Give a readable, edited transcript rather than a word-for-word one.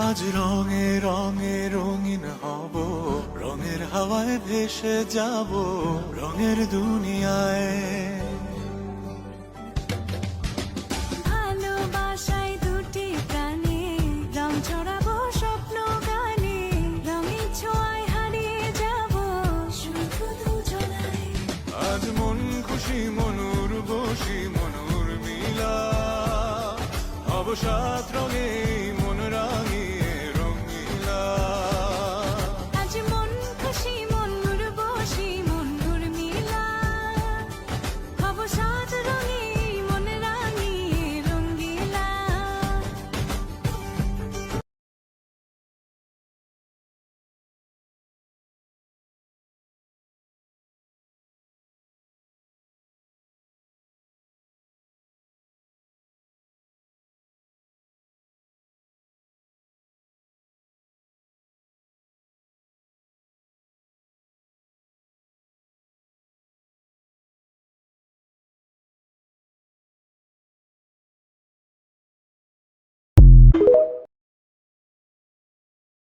আজ রঙে রঙে রঙিন হব, রঙের হাওয়ায় ভেসে যাব রঙের দুনিয়ায়। ভালোবাসায় দুটি প্রাণে রং ছড়াবো স্বপ্ন গানে, রঙের ছোঁয়ায় হারিয়ে যাব শুধু দুজনায়। আজ মন খুশি মনুর বসি মনুর মিলা, হব সাত রঙে